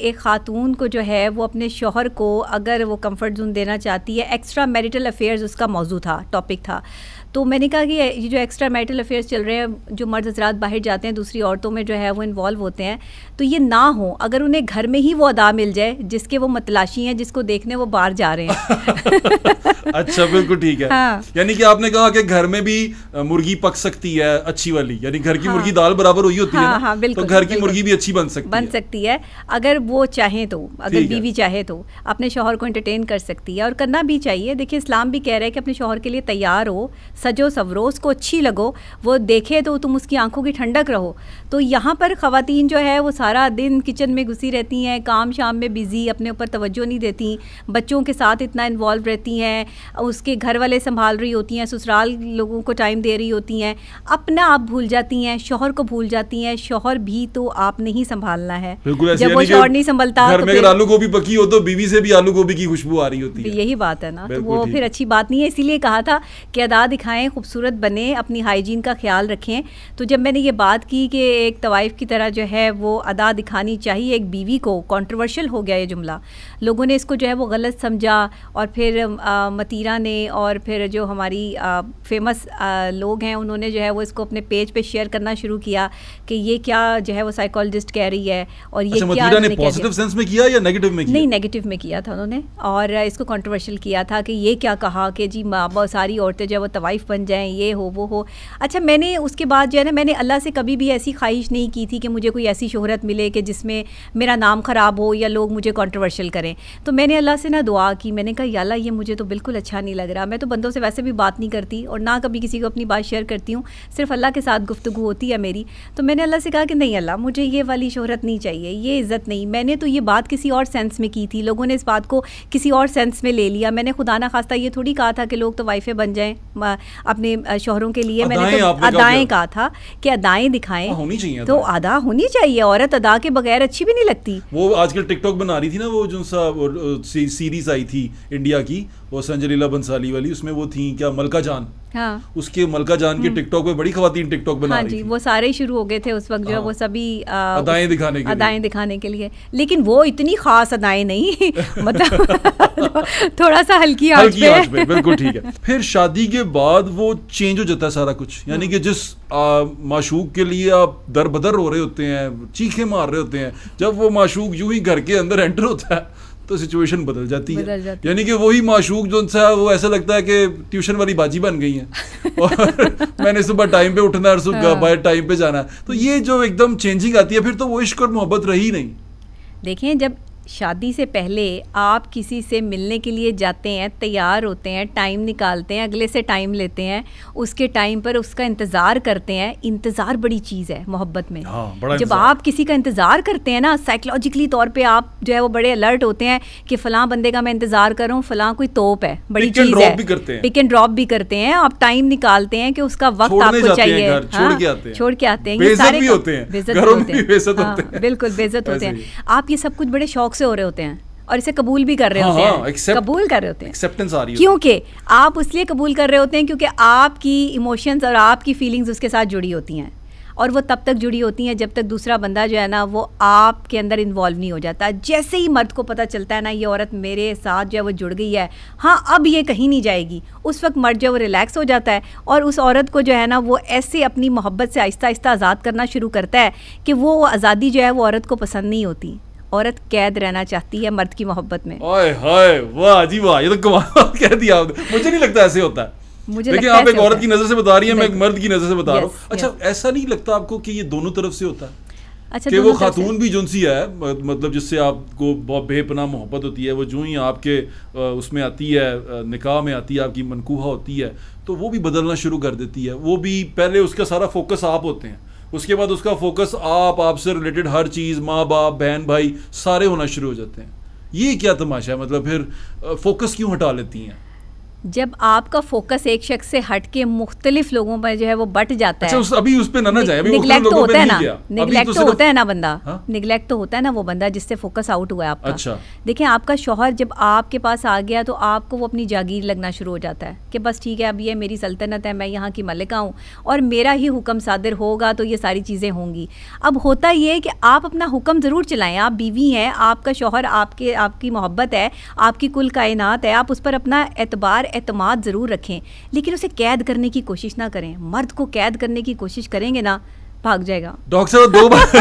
एक ख़ातून को जो है वो अपने शौहर को अगर वो कंफर्ट जोन देना चाहती है, एक्स्ट्रा मैरिटल अफेयर्स उसका मौजू था, टॉपिक था, तो मैंने कहा कि ये जो एक्स्ट्रा मैरिटल अफेयर्स चल रहे हैं, जो मर्द हज़रात बाहर जाते हैं दूसरी औरतों में जो है वो इन्वॉल्व होते हैं, तो ये ना हो, अगर उन्हें घर में ही वो अदा मिल जाए जिसके वो मतलाशी हैं, जिसको देखने वो बाहर जा रहे हैं। अच्छा, बिल्कुल ठीक है। हाँ। यानी कि आपने कहा कि घर में भी मुर्गी पक सकती है अच्छी वाली, यानी घर की मुर्गी दाल बराबर हुई होती है ना? हाँ, बिल्कुल, तो घर की मुर्गी भी अच्छी बन सकती है अगर वो चाहे तो, अगर बीवी चाहे तो अपने शौहर को एंटरटेन कर सकती है, और करना भी चाहिए। देखिए, इस्लाम भी कह रहा है कि अपने शौहर के लिए तैयार हो, सजो सवरो, उसको अच्छी लगो, वो देखे तो तुम उसकी आंखों की ठंडक रहो। तो यहाँ पर ख़वातीन जो है वो सारा दिन किचन में घुसी रहती हैं, काम शाम में बिज़ी, अपने ऊपर तवज्जो नहीं देती, बच्चों के साथ इतना इन्वॉल्व रहती हैं, उसके घर वाले संभाल रही होती हैं, ससुराल लोगों को टाइम दे रही होती हैं, अपना आप भूल जाती हैं, शौहर को भूल जाती हैं। शौहर भी तो आपने ही संभालना है, जब वो शौहर नहीं संभलता, घर में अगर आलू गोभी पकी हो तो बीवी से भी आलू गोभी की खुशबू आ रही होती है। यही बात है ना, तो वो फिर अच्छी बात नहीं है। इसीलिए कहा था कि अदा दिखाएं, खूबसूरत बने, अपनी हाइजीन का ख्याल रखें। तो जब मैंने ये बात की कि एक तवाइफ की तरह जो है वो अदा दिखानी चाहिए एक बीवी को, कंट्रोवर्शियल हो गया ये जुमला, लोगों ने इसको जो है वो गलत समझा, और फिर मतीरा ने और फिर जो हमारी फेमस लोग हैं उन्होंने जो है वो इसको अपने पेज पे शेयर करना शुरू किया कि ये क्या जो है वो साइकोलॉजिस्ट कह रही है, और ये क्या मतीरा ने पॉजिटिव सेंस में किया या नेगेटिव में किया? नहीं, नेगेटिव में किया था उन्होंने, और इसको कंट्रोवर्शियल किया था कि ये क्या कहा कि जी बहुत सारी औरतें जो है वो तवाइफ बन जाएं, ये हो वो हो। अच्छा, मैंने उसके बाद जो है ना, मैंने अल्लाह से कभी भी ऐसी ख्वाहिश नहीं की थी कि मुझे कोई ऐसी शोहरत मिले कि जिसमें मेरा नाम ख़राब हो या लोग मुझे कंट्रोवर्शियल करें। तो मैंने अल्लाह से ना दुआ की, मैंने कहा या अल्लाह ये मुझे तो बिल्कुल अच्छा नहीं लग रहा। मैं तो बंदों से वैसे भी बात नहीं करती और ना कभी किसी को अपनी बात शेयर करती हूँ, सिर्फ अल्लाह के साथ गुफ्तगू होती है मेरी। तो मैंने अल्लाह से कहा कि नहीं अल्लाह, मुझे ये वाली शोहरत नहीं चाहिए, ये इज़्ज़त नहीं। मैंने तो ये बात किसी और सेंस में की थी, लोगों ने इस बात को किसी और सेंस में ले लिया। मैंने खुदा ना खास्ता ये थोड़ी कहा था कि लोग तो वाइफे बन जाएं अपने शौहरों के लिए। मैंने तो अदाएँ कहा था कि अदाएँ दिखाएं, होनी चाहिए, तो अदा होनी चाहिए। औरत अदा के बगैर अच्छी भी नहीं लगती। वो आजकल टिकटॉक बना रही थी ना, वो जो सा सीरीज आई थी इंडिया की, वो संजय लीला बंसाली वाली, उसमें वो थी क्या, मलका जान। हाँ, उसके मलका जान के टिकटॉक पे बड़ी खवातीन टिकटॉक बना रही थी। वो सारे ही शुरू हो गए थे उस वक्त जो है वो सभी अदाएं दिखाने के लिए, लेकिन वो इतनी खास अदाएं नहीं मतलब थोड़ा सा हल्की आंच पे। बिल्कुल ठीक है। फिर शादी के बाद वो चेंज हो जाता है सारा कुछ, यानी कि जिस माशूक के लिए आप दर बदर हो रहे होते हैं, चीखे मार रहे होते हैं, जब वो माशूक यूं ही घर के अंदर एंटर होता है तो सिचुएशन बदल जाती है। यानी कि वही माशूक जो सा वो ऐसा लगता है कि ट्यूशन वाली बाजी बन गई है और मैंने सुबह टाइम पे उठना है और सुबह टाइम पे जाना है। तो ये जो एकदम चेंजिंग आती है, फिर तो वो इश्क और मोहब्बत रही नहीं। देखिए, जब शादी से पहले आप किसी से मिलने के लिए जाते हैं, तैयार होते हैं, टाइम निकालते हैं, अगले से टाइम लेते हैं, उसके टाइम पर उसका इंतज़ार करते हैं। इंतज़ार बड़ी चीज़ है मोहब्बत में। जब आप किसी का इंतज़ार करते हैं ना, साइकोलॉजिकली तौर पे आप जो है वो बड़े अलर्ट होते हैं कि फ़लाँ बंदे का मैं इंतज़ार कर रहा हूँ, फ़लाँ कोई तोप है, बड़ी चीज़ है। पिक एंड ड्रॉप भी करते हैं, आप टाइम निकालते हैं कि उसका वक्त आपको चाहिए, छोड़ के आते हैं। ये सारे बिल्कुल बेइज्जत होते हैं। आप ये सब कुछ बड़े शौक से हो रहे होते हैं और इसे कबूल भी कर रहे होते हैं, कबूल कर रहे होते हैं, एक्सेप्टेंस आ रही है। क्योंकि आप इसलिए कबूल कर रहे होते हैं क्योंकि आपकी इमोशंस और आपकी फीलिंग्स उसके साथ जुड़ी होती हैं, और वो तब तक जुड़ी होती हैं जब तक दूसरा बंदा जो है ना वो आपके अंदर इन्वॉल्व नहीं हो जाता। जैसे ही मर्द को पता चलता है ना ये औरत मेरे साथ जो है वो जुड़ गई है, हाँ अब ये कहीं नहीं जाएगी, उस वक्त मर्द जो है वो रिलैक्स हो जाता है और उस औरत को जो है ना वो ऐसे अपनी मोहब्बत से आहिस्ता आहिस्ता आज़ाद करना शुरू करता है कि वो आज़ादी जो है वो औरत को पसंद नहीं होती। औरत कैद रहना चाहती है मर्द की मोहब्बत में। ओए हाय, वाह जी वाह, ये तो कमाल कह दिया आपने। मुझे नहीं लगता ऐसे होता है। देखिए, आप एक औरत की नजर से बता रही हैं, मैं एक मर्द की नजर से बता रहा हूँ। अच्छा, ऐसा नहीं लगता आपको कि ये दोनों तरफ से होता है? अच्छा, कि वो खातून भी जो सी है, मतलब जिससे आपको बहुत बेपनाह मोहब्बत होती है, वो जो ही आपके उसमें आती है, निकाह में आती है, आपकी मनकूहा होती है, तो वो भी बदलना शुरू कर देती है। वो भी पहले उसका सारा फोकस आप होते हैं, उसके बाद उसका फोकस आपसे रिलेटेड हर चीज़, माँ बाप, बहन भाई सारे होना शुरू हो जाते हैं। ये क्या तमाशा है? मतलब फिर फोकस क्यों हटा लेती हैं? जब आपका फोकस एक शख्स से हट के मुख्तलिफ लोगों पर जो है वो बट जाता है। अभी उस पे ना जाए, अभी निगलेक्ट तो होता है ना, निगलेक्ट तो होता है ना बंदा, निगलेक्ट तो होता है ना वो बंदा जिससे फोकस आउट हुआ है आपका। अच्छा। देखिए आपका शौहर जब आपके पास आ गया तो आपको वो अपनी जागीर लगना शुरू हो जाता है कि बस ठीक है अब ये मेरी सल्तनत है, मैं यहाँ की मलिका हूँ और मेरा ही हुक्म सादिर होगा तो ये सारी चीज़ें होंगी। अब होता ये है कि आप अपना हुक्म ज़रूर चलाएं, आप बीवी हैं, आपका शौहर आपकी मोहब्बत है, आपकी कुल कायनात है, आप उस पर अपना एतमाद ज़रूर रखें, लेकिन उसे कैद करने की कोशिश ना करें। मर्द को कैद करने की कोशिश करेंगे ना भाग जाएगा। डॉक्टर साहब दो बातें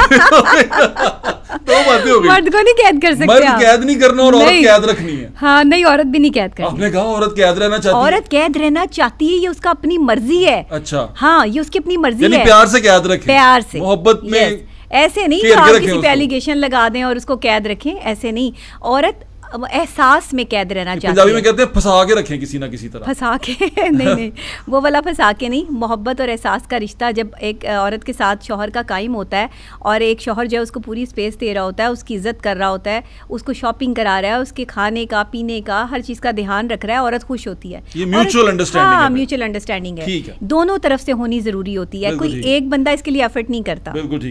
हो गई। मर्द को नहीं कैद कर सकते, मर्द कैद नहीं करना और औरत कैद रखनी है। हाँ नहीं, औरत भी नहीं कैद करनी। आपने कहा औरत कैद रहना चाहती है। औरत कैद रहना चाहती है, ये उसका अपनी मर्जी है। अच्छा हाँ, ये उसकी अपनी मर्जी है। प्यार से कैद रखें, प्यार से, मोहब्बत में, ऐसे नहीं कि आप किसी पे एलिगेशन लगा दें और उसको कैद रखें, ऐसे नहीं। औरत एहसास में कैद रहना चाहती है। पंजाबी में कहते हैं फंसा के रखें किसी ना किसी तरह। फंसा के नहीं वो वाला फंसा के नहीं। मोहब्बत और एहसास का रिश्ता जब एक औरत के साथ शौहर का कायम होता है और एक शौहर जो है उसको पूरी स्पेस दे रहा होता है, उसकी इज्जत कर रहा होता है, उसको शॉपिंग करा रहा है, उसके खाने का पीने का हर चीज़ का ध्यान रख रहा है, औरत खुश होती है। ये म्यूचुअल अंडरस्टैंडिंग है। म्यूचुअल अंडरस्टैंडिंग है, दोनों तरफ से होनी जरूरी होती है, कोई एक बंदा इसके लिए एफर्ट नहीं करता। बिल्कुल ठीक।